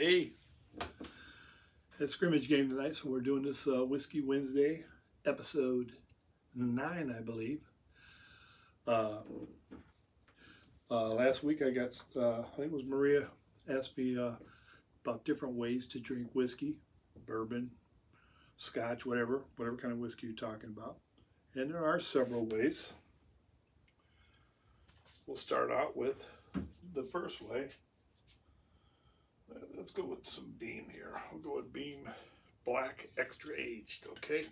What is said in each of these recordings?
Hey, a scrimmage game tonight, so we're doing this Whiskey Wednesday, episode 9, I believe. Uh, Last week I think it was Maria asked me about different ways to drink whiskey, bourbon, scotch, whatever kind of whiskey you're talking about. And there are several ways. We'll start out with the first way. Let's go with some Beam here. We'll go with Beam Black Extra Aged, okay?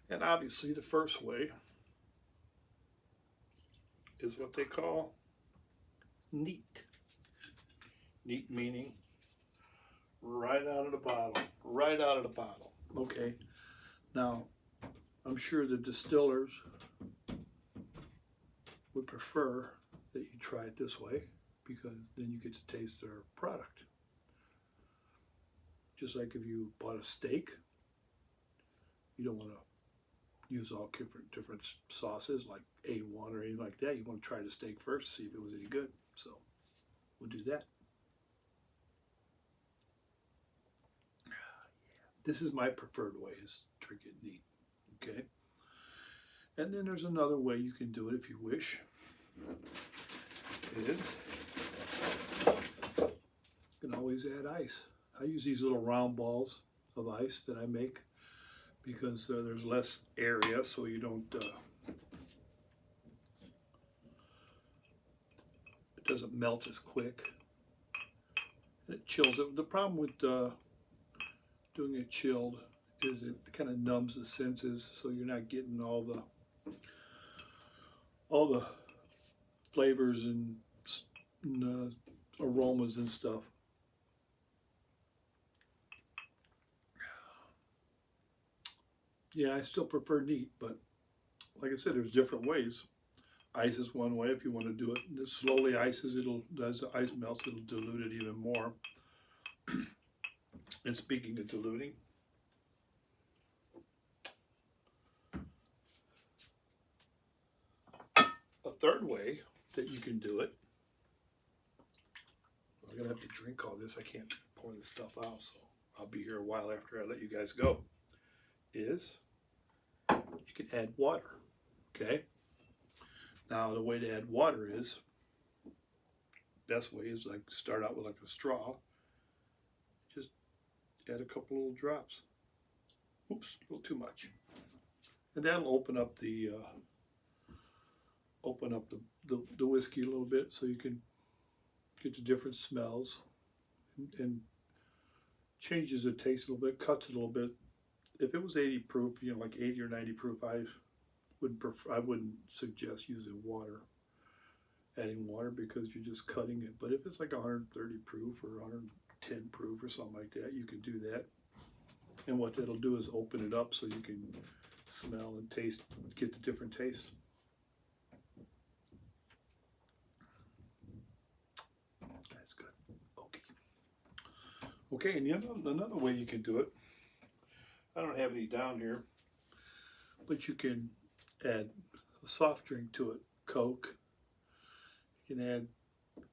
And obviously the first way is what they call neat. Neat meaning right out of the bottle, right out of the bottle, okay? Now, I'm sure the distillers would prefer that you try it this way because then you get to taste their product. Just like if you bought a steak, you don't want to use all different sauces like A1 or anything like that. You want to try the steak first to see if it was any good. So we'll do that. This is my preferred way, is drink it neat, okay? And then there's another way you can do it if you wish. Is you can always add ice. I use these little round balls of ice that I make because there's less area, so you don't, it doesn't melt as quick. And it chills it. The problem with doing it chilled is it kind of numbs the senses, so you're not getting all the flavors and aromas and stuff. Yeah, I still prefer neat, but like I said, there's different ways. Ice is one way if you want to do it. Slowly ices, as the ice melts, it'll dilute it even more. And speaking of diluting, a third way that you can do it, I'm going to have to drink all this. I can't pour this stuff out, so I'll be here a while after I let you guys go, is you can add water, okay? Now, the way to add water is, best way is like start out with like a straw, just add a couple little drops. Oops, a little too much. And that'll open up the whiskey a little bit so you can get the different smells and changes the taste a little bit, cuts it a little bit. If it was 80 proof, like 80 or 90 proof, I wouldn't suggest using water, adding water, because you're just cutting it. But if it's like 130 proof or 110 proof or something like that, you can do that. And what that'll do is open it up so you can smell and taste, get the different tastes. That's good. Okay, and another way you can do it, I don't have any down here, but you can add a soft drink to it, Coke. You can add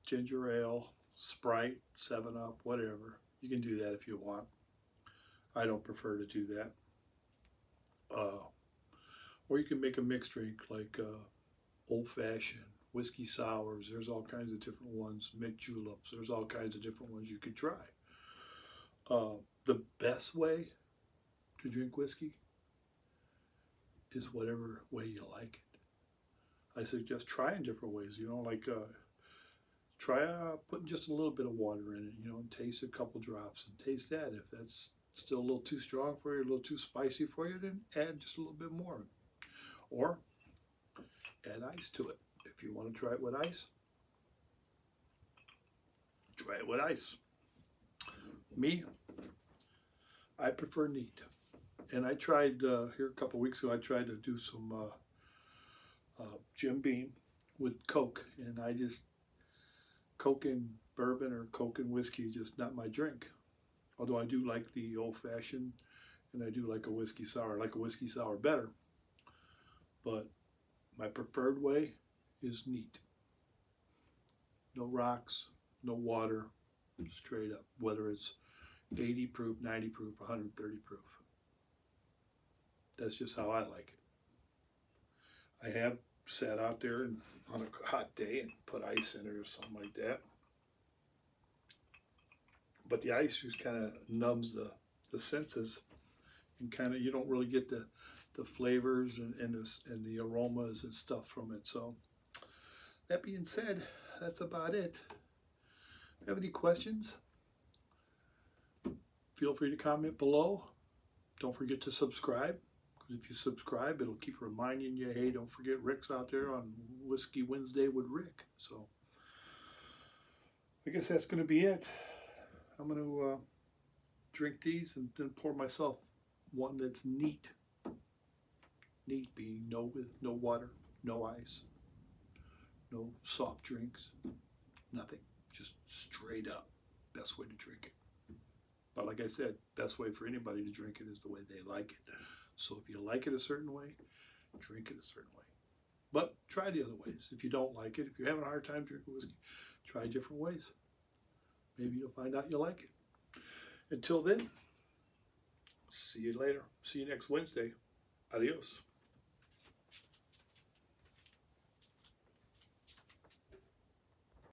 ginger ale, Sprite, 7-Up, whatever. You can do that if you want. I don't prefer to do that. Or you can make a mixed drink like old fashioned, whiskey sours. There's all kinds of different ones. Mint juleps. There's all kinds of different ones you could try. The best way to drink whiskey is whatever way you like it. I suggest trying different ways. Try putting just a little bit of water in it, and taste a couple drops and taste that. If that's still a little too strong for you, a little too spicy for you, then add just a little bit more. Or add ice to it. If you want to try it with ice, try it with ice. Me, I prefer neat. And I tried, here a couple weeks ago, I tried to do some Jim Beam with Coke. And Coke and bourbon or Coke and whiskey, just not my drink. Although I do like the old fashioned, and I do like a whiskey sour. I like a whiskey sour better. But my preferred way is neat. No rocks, no water, straight up, whether it's 80 proof, 90 proof, 130 proof. That's just how I like it. I have sat out there and on a hot day and put ice in it or something like that. But the ice just kind of numbs the senses, and kind of you don't really get the flavors and the aromas and stuff from it. So that being said, that's about it. If you have any questions, feel free to comment below. Don't forget to subscribe, because if you subscribe, it'll keep reminding you, hey, don't forget Rick's out there on Whiskey Wednesday with Rick. So I guess that's going to be it. I'm going to drink these and then pour myself one that's neat. Neat being no water, no ice, no soft drinks, nothing. Just straight up. Best way to drink it. But like I said, best way for anybody to drink it is the way they like it. So if you like it a certain way, drink it a certain way. But try the other ways. If you don't like it, if you're having a hard time drinking whiskey, try different ways. Maybe you'll find out you like it. Until then, see you later. See you next Wednesday. Adios.